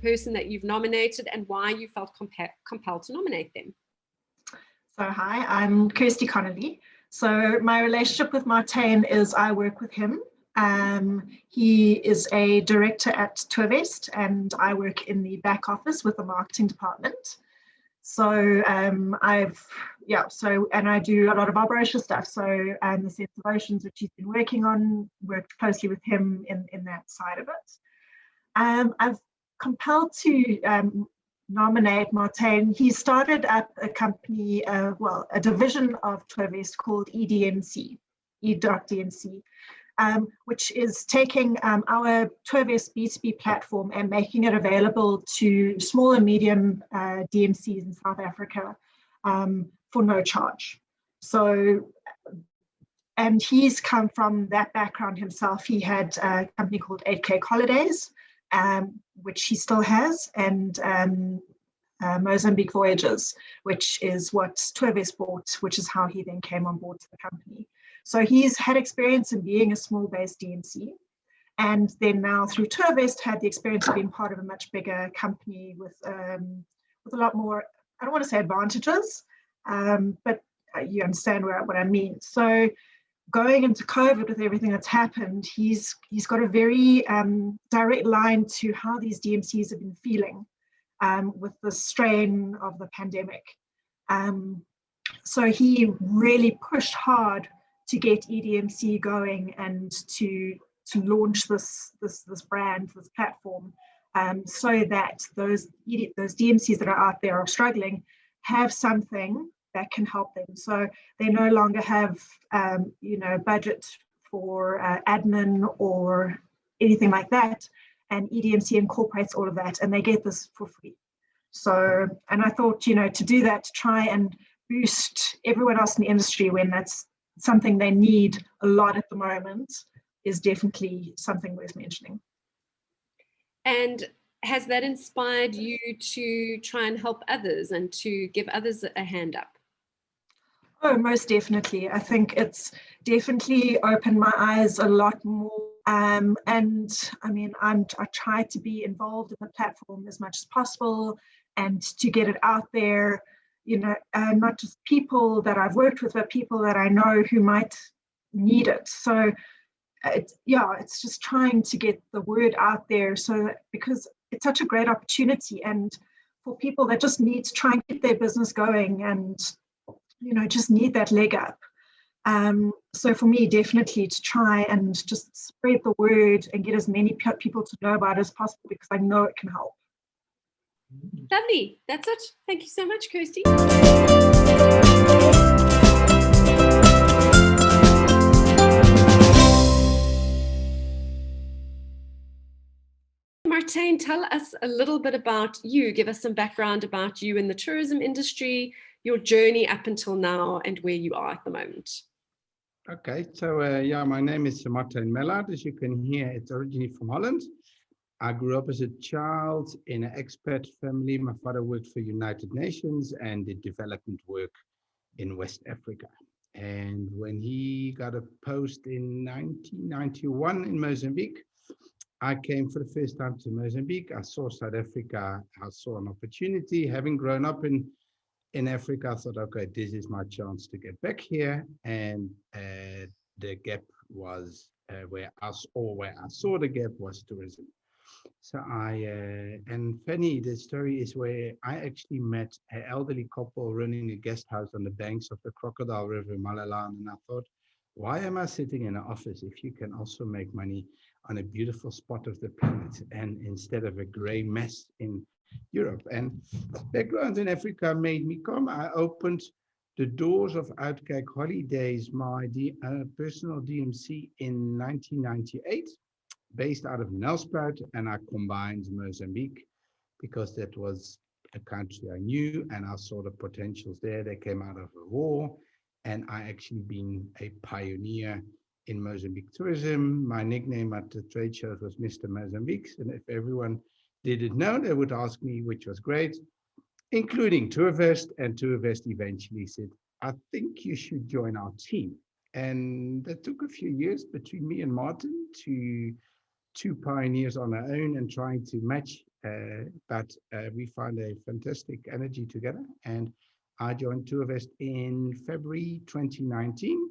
person that you've nominated and why you felt compelled to nominate them. So hi, I'm Kirsti Connolly. So my relationship with Martijn is I work with him. He is a director at Tourvest and I work in the back office with the marketing department. So and I do a lot of operational stuff. So the Sense of Oceans, which he's been working on, worked closely with him in that side of it. I've compelled to nominate Martijn. He started up a company, a division of Tourvest called EDMC, E.DMC, which is taking our Tourvest B2B platform and making it available to small and medium DMCs in South Africa for no charge. So, and he's come from that background himself. He had a company called 8K Holidays, which he still has, and Mozambique Voyages, which is what Tourvest bought, which is how he then came on board to the company. So he's had experience in being a small-based DMC, and then now through Tourvest had the experience of being part of a much bigger company with a lot more, I don't want to say advantages, but you understand what I mean. So going into COVID with everything that's happened, he's got a very direct line to how these DMCs have been feeling with the strain of the pandemic. So he really pushed hard to get EDMC going and to launch this brand, this platform, so that those DMCs that are out there are struggling have something that can help them. So they no longer have budget for admin or anything like that, and EDMC incorporates all of that and they get this for free. So, and I thought, to do that, to try and boost everyone else in the industry when that's something they need a lot at the moment, is definitely something worth mentioning. And has that inspired you to try and help others and to give others a hand up? Oh, most definitely. I think it's definitely opened my eyes a lot more. And I mean, I try to be involved in the platform as much as possible and to get it out there, not just people that I've worked with, but people that I know who might need it. So it's just trying to get the word out there, so because it's such a great opportunity, and for people that just need to try and get their business going and just need that leg up. So for me, definitely to try and just spread the word and get as many people to know about it as possible, because I know it can help. Lovely. That's it. Thank you so much, Kirsti. Martijn, tell us a little bit about you. Give us some background about you in the tourism industry, your journey up until now, and where you are at the moment. Okay, so my name is Martijn Mellaart. As you can hear, it's originally from Holland. I grew up as a child in an expat family. My father worked for United Nations and did development work in West Africa. And when he got a post in 1991 in Mozambique, I came for the first time to Mozambique. I saw South Africa. I saw an opportunity. Having grown up in Africa, I thought, okay, this is my chance to get back here. And the gap was where I saw the gap was tourism. So and funny, the story is where I actually met an elderly couple running a guest house on the banks of the Crocodile River in Malalaan. And I thought, why am I sitting in an office if you can also make money on a beautiful spot of the planet, and instead of a gray mess in Europe? And background in Africa made me come. I opened the doors of Uitkijk Holidays, my personal DMC, in 1998. Based out of Nelspruit, and I combined Mozambique because that was a country I knew and I saw the potentials there. They came out of a war, and I actually been a pioneer in Mozambique tourism. My nickname at the trade shows was Mr. Mozambique, and if everyone didn't know, they would ask me, which was great, including Tourvest, and Tourvest eventually said, I think you should join our team. And that took a few years between me and Martin, two pioneers on our own and trying to match but we found a fantastic energy together. And I joined Tourvest in February 2019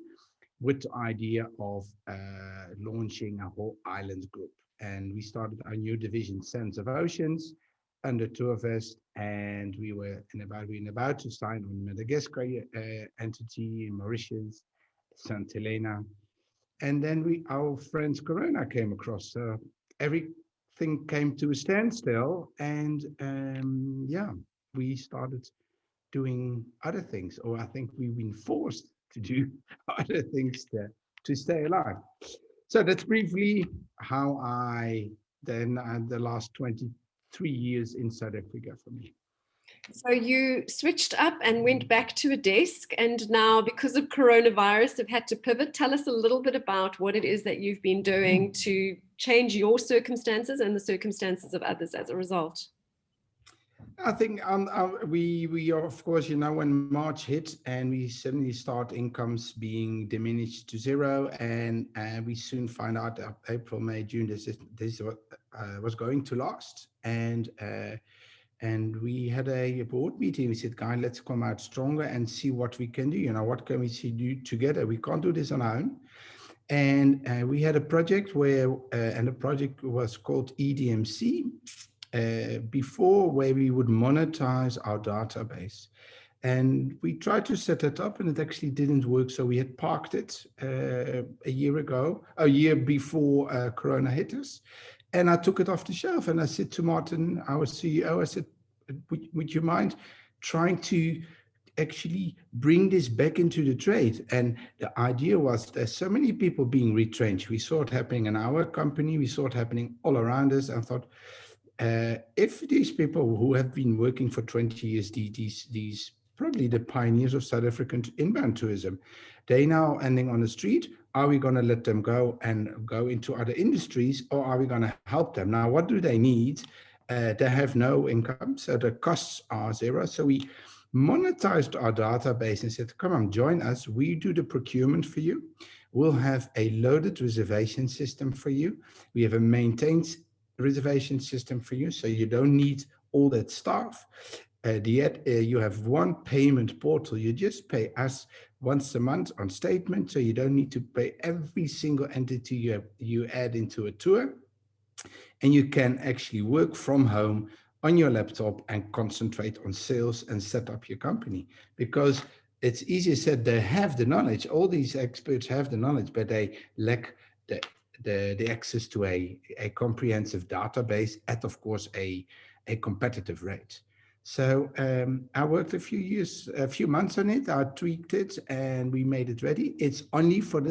with the idea of launching a whole island group. And we started our new division, Sense of Oceans, under Tourvest, and we were about to sign on Madagascar entity in Mauritius, St. Helena, and then our friends Corona came across. So everything came to a standstill, and yeah, we started doing other things, or I think we've been forced to do other things to stay alive. So that's briefly how I then the last 23 years in South Africa for me. So you switched up and went back to a desk, and now because of coronavirus have had to pivot. Tell us a little bit about what it is that you've been doing to change your circumstances and the circumstances of others as a result. I think we are, of course, when March hit and we suddenly start incomes being diminished to zero, and we soon find out that April, May, June, this was going to last. And we had a board meeting. We said, guys, let's come out stronger and see what we can do. What can we do together? We can't do this on our own. And we had a project and the project was called EDMC before, where we would monetize our database. And we tried to set it up and it actually didn't work. So we had parked it a year before Corona hit us. And I took it off the shelf and I said to Martin, our CEO, I said, would you mind trying to actually bring this back into the trade? And the idea was there's so many people being retrenched. We saw it happening in our company. We saw it happening all around us. And thought, if these people who have been working for 20 years, these probably the pioneers of South African inbound tourism, they now ending on the street. Are we going to let them go and go into other industries, or are we going to help them? Now, what do they need? They have no income, so the costs are zero. So we monetized our database and said, come on, join us. We do the procurement for you. We'll have a loaded reservation system for you. We have a maintained reservation system for you, so you don't need all that staff. You have one payment portal. You just pay us once a month on statement, so you don't need to pay every single entity you add into a tour. And you can actually work from home on your laptop and concentrate on sales and set up your company. Because it's easier said, they have the knowledge. All these experts have the knowledge, but they lack the access to a comprehensive database at, of course, a competitive rate. So I worked a few months on it. I tweaked it and we made it ready. It's only for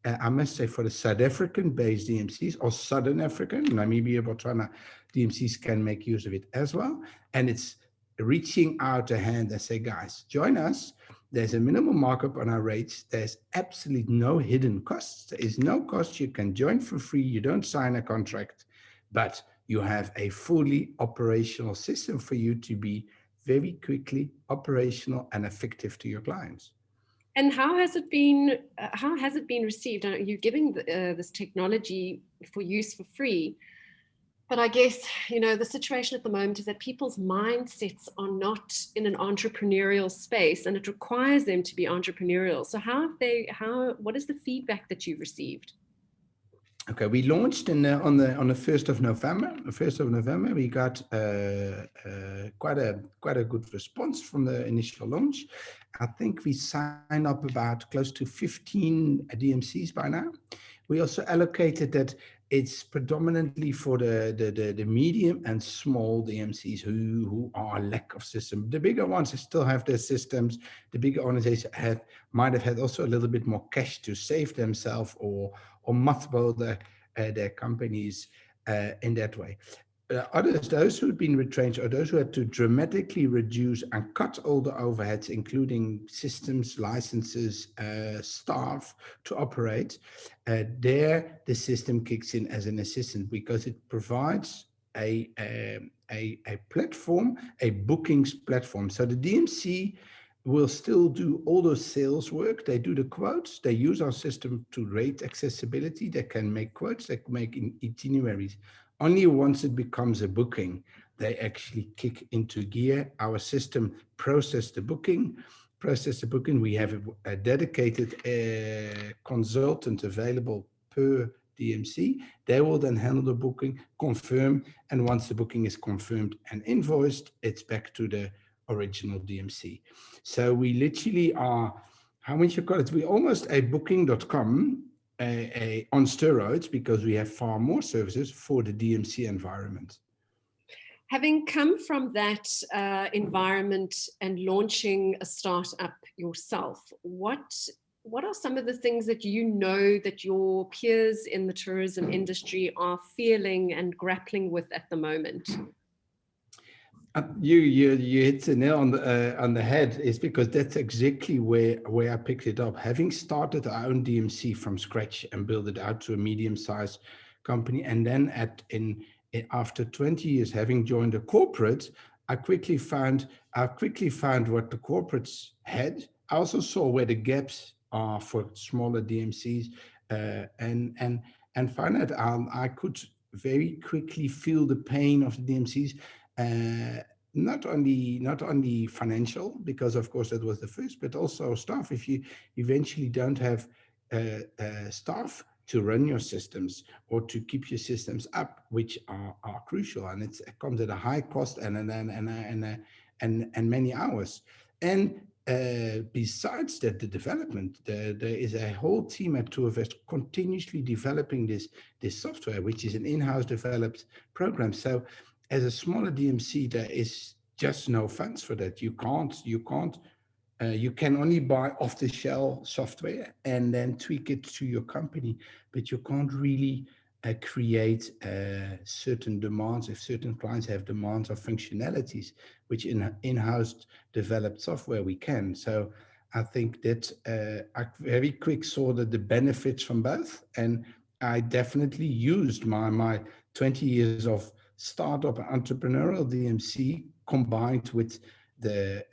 I must say, for the South African-based DMCs or Southern African, Namibia, Botswana, DMCs can make use of it as well. And it's reaching out a hand and say, guys, join us. There's a minimum markup on our rates. There's absolutely no hidden costs. There is no cost. You can join for free. You don't sign a contract, but you have a fully operational system for you to be very quickly operational and effective to your clients. And how has it been? How has it been received? You're giving this technology for use for free, but I guess the situation at the moment is that people's mindsets are not in an entrepreneurial space, and it requires them to be entrepreneurial. So what is the feedback that you've received? Okay, we launched on the 1st of November. The 1st of November, we got quite a good response from the initial launch. I think we signed up about close to 15 DMCs by now. We also allocated that it's predominantly for the medium and small DMCs who are lack of system. The bigger ones still have their systems. The bigger organizations might have had also a little bit more cash to save themselves or mothball their companies in that way. Others, those who had been retrenched or those who had to dramatically reduce and cut all the overheads, including systems, licenses, staff to operate, there the system kicks in as an assistant because it provides a platform, a bookings platform. So the DMC will still do all the sales work. They do the quotes. They use our system to rate accessibility. They can make quotes. They can make itineraries. Only once it becomes a booking they actually kick into gear. Our system processes the booking. We have a dedicated consultant available per DMC. They will then handle the booking, confirm, and once the booking is confirmed and invoiced, it's back to the original DMC. So we literally are, how would you call it? We're almost a booking.com on steroids, because we have far more services for the DMC environment. Having come from that environment and launching a startup yourself, what are some of the things that you know that your peers in the tourism industry are feeling and grappling with at the moment? You hit the nail on the head, is because that's exactly where I picked it up. Having started our own DMC from scratch and built it out to a medium-sized company, and then after 20 years having joined a corporate, I quickly found what the corporates had. I also saw where the gaps are for smaller DMCs, and found out I could very quickly feel the pain of the DMCs. Not only financial, because of course that was the first, but also staff. If you eventually don't have staff to run your systems or to keep your systems up, which are crucial, and it comes at a high cost and many hours. And besides that, the development, there is a whole team at TourVest continuously developing this software, which is an in-house developed program. So as a smaller DMC, there is just no funds for that. You can only buy off-the-shelf software and then tweak it to your company, but you can't really create certain demands. If certain clients have demands of functionalities, which in-house developed software we can. So I think that I very quick saw that the benefits from both, and I definitely used my 20 years of startup entrepreneurial DMC combined with the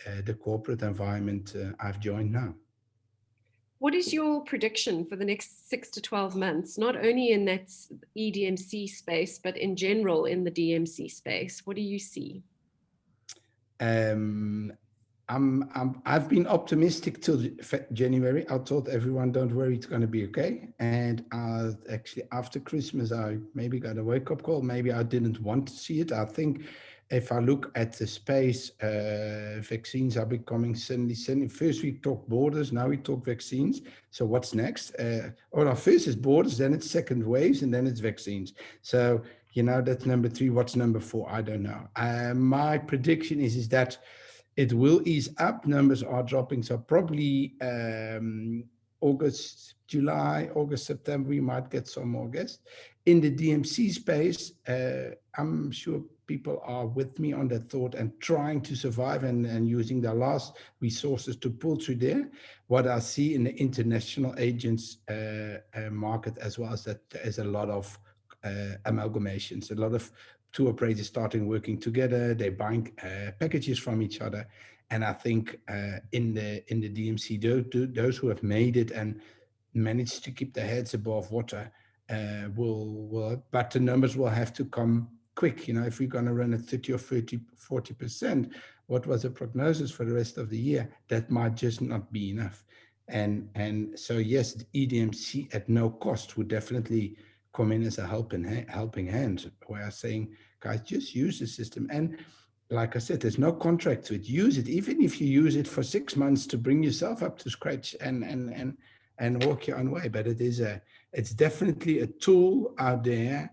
corporate environment I've joined now. What is your prediction for the next 6 to 12 months, not only in that eDMC space, but in general in the DMC space? What do you see? I've been optimistic till January. I told everyone, don't worry, it's going to be okay. And actually after Christmas, I maybe got a wake-up call. Maybe I didn't want to see it. I think if I look at the space, vaccines are becoming suddenly. First we talk borders, now we talk vaccines. So what's next? First is borders, then it's second waves, and then it's vaccines. So, that's number 3. What's number 4? I don't know. My prediction is that it will ease up. Numbers are dropping. So probably August, September, we might get some more guests. In the DMC space, I'm sure people are with me on that thought and trying to survive and using their last resources to pull through there. What I see in the international agents market as well is that there is a lot of amalgamations, a lot of tour operators starting working together. They buying packages from each other, and I think in the DMC, those who have made it and managed to keep their heads above water will, but the numbers will have to come quick. If we're going to run at 30 or 40%, what was the prognosis for the rest of the year? That might just not be enough. And so yes, the eDMC at no cost would definitely come in as a helping hand, where I'm saying, guys, just use the system. And like I said, there's no contract to it. Use it, even if you use it for 6 months to bring yourself up to scratch and walk your own way. But it's definitely a tool out there.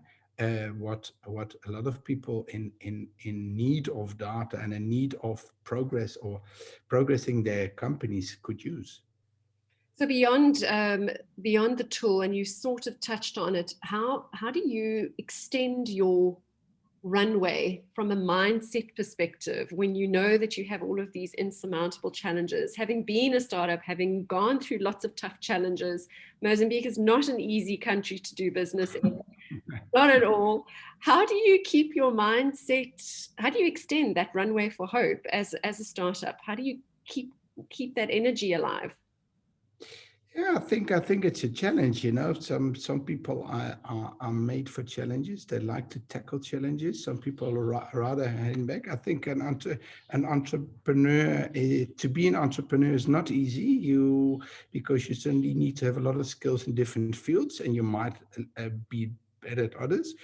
What a lot of people in need of data and in need of progress or progressing their companies could use. So beyond the tool, and you sort of touched on it, how do you extend your runway from a mindset perspective when you know that you have all of these insurmountable challenges? Having been a startup, having gone through lots of tough challenges, Mozambique is not an easy country to do business in. Not at all. How do you keep your mindset? How do you extend that runway for hope as a startup? How do you keep that energy alive? Yeah, I think it's a challenge. Some people are made for challenges. They like to tackle challenges. Some people are rather hang back. I think an entrepreneur, to be an entrepreneur is not easy. Because you certainly need to have a lot of skills in different fields, and you might be better at others.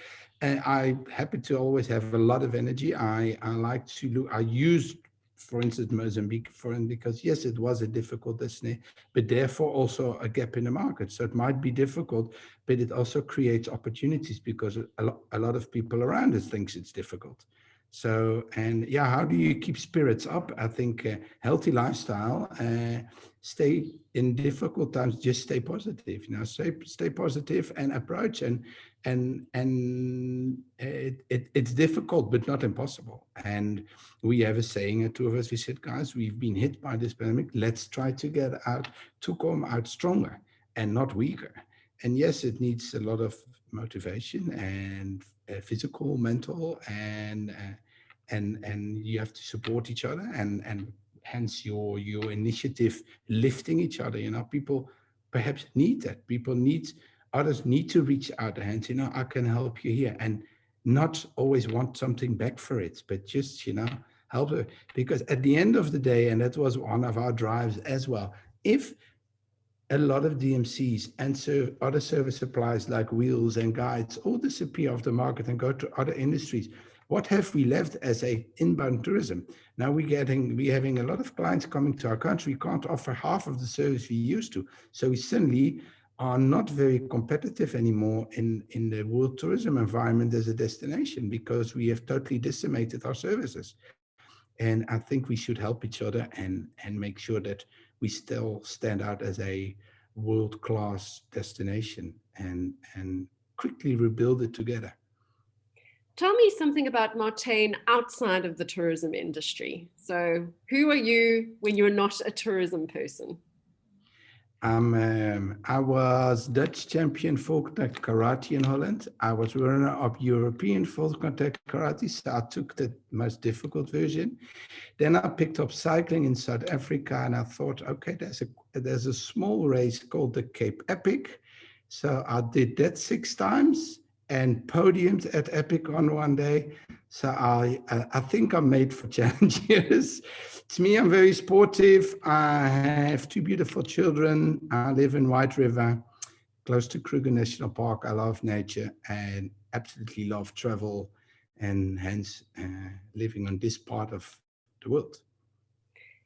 I'm happy to always have a lot of energy. I like to look. I use, for instance, Mozambique because yes, it was a difficult destination, but therefore also a gap in the market. So it might be difficult, but it also creates opportunities because a lot of people around us thinks it's difficult. So, and yeah, how do you keep spirits up? I think healthy lifestyle, stay in difficult times, just stay positive, stay positive and approach. It's difficult, but not impossible. And we have a saying, two of us, we said, guys, we've been hit by this pandemic. Let's try to come out stronger and not weaker. And yes, it needs a lot of motivation and physical, mental, and you have to support each other, and hence your initiative lifting each other. People perhaps need that. Others need to reach out their hands. I can help you here, and not always want something back for it, but just help her. Because at the end of the day, and that was one of our drives as well, if a lot of DMCs and other service suppliers like wheels and guides all disappear off the market and go to other industries, what have we left as a inbound tourism? Now we're having a lot of clients coming to our country. We can't offer half of the service we used to. So we suddenly are not very competitive anymore in the world tourism environment as a destination, because we have totally decimated our services. And I think we should help each other and make sure that we still stand out as a world-class destination and quickly rebuild it together. Tell me something about Martijn outside of the tourism industry. So who are you when you're not a tourism person? I was Dutch champion full contact karate in Holland. I was runner-up European full contact karate, so I took the most difficult version. Then I picked up cycling in South Africa, and I thought, okay, there's a small race called the Cape Epic. So I did that 6 times and podiumed at Epic on one day. So I think I'm made for challenges. To me, I'm very sportive. I have 2 beautiful children. I live in White River, close to Kruger National Park. I love nature and absolutely love travel, and hence living on this part of the world.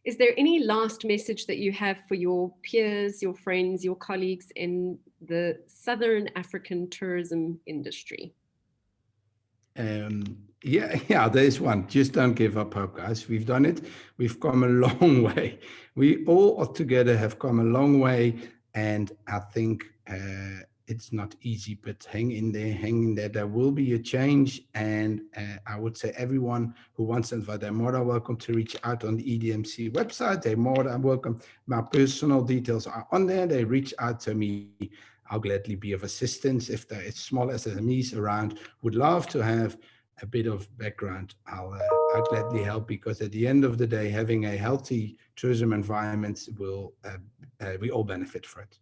Is there any last message that you have for your peers, your friends, your colleagues in the Southern African tourism industry? Yeah, there's one. Just don't give up hope, guys. We've done it. We've come a long way. We all together have come a long way, and I think it's not easy, but hang in there. There will be a change, and I would say everyone who wants to invite, they're more than welcome to reach out on the EDMC website. They're more than welcome. My personal details are on there. They reach out to me. I'll gladly be of assistance. If there is small SMEs around, would love to have a bit of background, I'll gladly help, because at the end of the day, having a healthy tourism environment we all benefit from it.